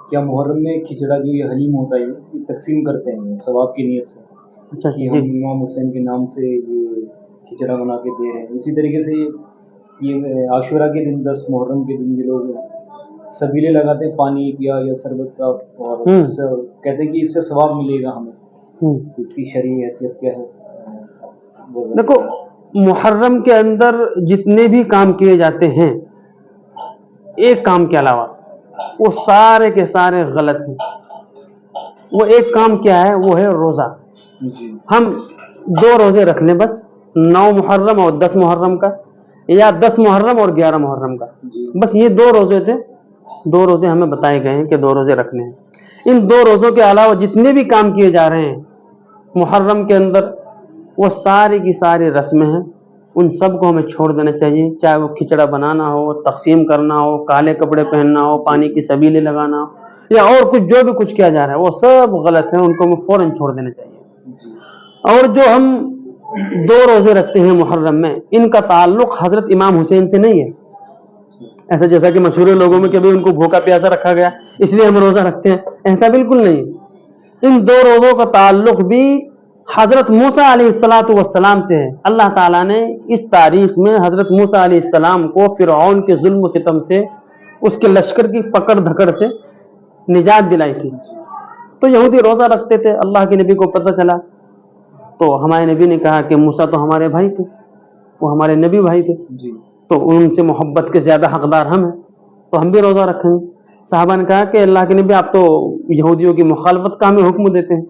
کیا محرم میں کھچڑا جو یہ حلیم ہوتا ہے یہ تقسیم کرتے ہیں ثواب کی نیت سے؟ اچھا کہ ہم امام حسین کے نام سے یہ کھچڑا بنا کے دے رہے ہیں. اسی طریقے سے یہ عاشورہ کے دن 10 محرم کے دن یہ لوگ سبیلے لگاتے ہیں پانی کیا یا شربت کا، اور کہتے ہیں کہ اس سے ثواب ملے گا ہمیں. اس کی شرعی حیثیت کیا ہے؟ دیکھو، محرم کے اندر جتنے بھی کام کیے جاتے ہیں ایک کام کے علاوہ وہ سارے کے سارے غلط ہیں. وہ ایک کام کیا ہے؟ وہ ہے روزہ. ہم 2 روزے رکھ لیں بس، 9 محرم اور 10 محرم کا، یا 10 محرم اور 11 محرم کا. بس یہ 2 روزے تھے، 2 روزے ہمیں بتائے گئے ہیں کہ 2 روزے رکھنے ہیں. ان 2 روزوں کے علاوہ جتنے بھی کام کیے جا رہے ہیں محرم کے اندر وہ ساری کی ساری رسمیں ہیں، ان سب کو ہمیں چھوڑ دینا چاہیے. چاہے وہ کھچڑا بنانا ہو، تقسیم کرنا ہو، کالے کپڑے پہننا ہو، پانی کی سبیلیں لگانا ہو، یا اور کچھ جو بھی کچھ کیا جا رہا ہے وہ سب غلط ہے. ان کو ہمیں فوراً چھوڑ دینا چاہیے. اور جو ہم 2 روزے رکھتے ہیں محرم میں، ان کا تعلق حضرت امام حسین سے نہیں ہے. ایسا جیسا کہ مشہور لوگوں میں کبھی ان کو بھوکا پیاسا رکھا گیا اس لیے ہم روزہ رکھتے ہیں، ایسا بالکل نہیں. ان 2 روزوں کا تعلق بھی حضرت موسیٰ علیہ السلام سے ہے. اللہ تعالیٰ نے اس تاریخ میں حضرت موسیٰ علیہ السلام کو فرعون کے ظلم و ستم سے، اس کے لشکر کی پکڑ دھکڑ سے نجات دلائی تھی. تو یہودی روزہ رکھتے تھے. اللہ کے نبی کو پتہ چلا تو ہمارے نبی نے کہا کہ موسیٰ تو ہمارے بھائی تھے، وہ ہمارے نبی بھائی تھے، تو ان سے محبت کے زیادہ حقدار ہم ہیں، تو ہم بھی روزہ رکھیں گے. صحابہ نے کہا کہ اللہ کے نبی آپ تو یہودیوں کی مخالفت کا ہمیں حکم دیتے ہیں.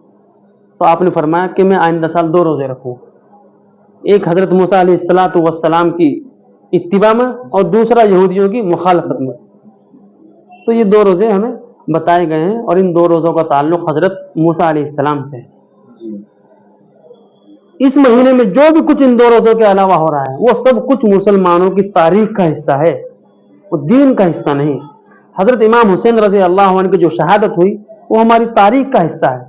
تو آپ نے فرمایا کہ میں آئندہ سال 2 روزے رکھوں، ایک حضرت موسیٰ علیہ السلام کی اتباع میں اور دوسرا یہودیوں کی مخالفت میں. تو یہ 2 روزے ہمیں بتائے گئے ہیں، اور ان 2 روزوں کا تعلق حضرت موسیٰ علیہ السلام سے ہے. اس مہینے میں جو بھی کچھ ان 2 روزوں کے علاوہ ہو رہا ہے وہ سب کچھ مسلمانوں کی تاریخ کا حصہ ہے، وہ دین کا حصہ نہیں. حضرت امام حسین رضی اللہ عنہ کی جو شہادت ہوئی وہ ہماری تاریخ کا حصہ ہے،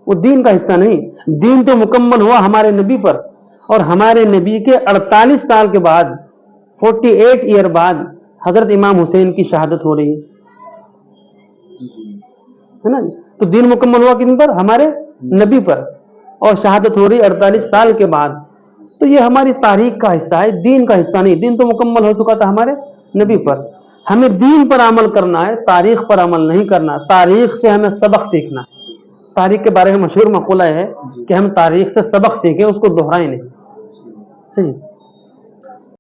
وہ دین کا حصہ نہیں. دین تو مکمل ہوا ہمارے نبی پر، اور ہمارے نبی کے 48 سال کے بعد، 48 ایئر بعد حضرت امام حسین کی شہادت ہو رہی ہے نا. تو دین مکمل ہوا کن پر؟ ہمارے نبی پر، اور شہادت ہو رہی 48 سال کے بعد. تو یہ ہماری تاریخ کا حصہ ہے، دین کا حصہ نہیں. دین تو مکمل ہو چکا تھا ہمارے نبی پر. ہمیں دین پر عمل کرنا ہے، تاریخ پر عمل نہیں کرنا. تاریخ سے ہمیں سبق سیکھنا ہے. تاریخ کے بارے میں مشہور مقولہ ہے کہ ہم تاریخ سے سبق سیکھیں، اس کو دہرائیں نہیں.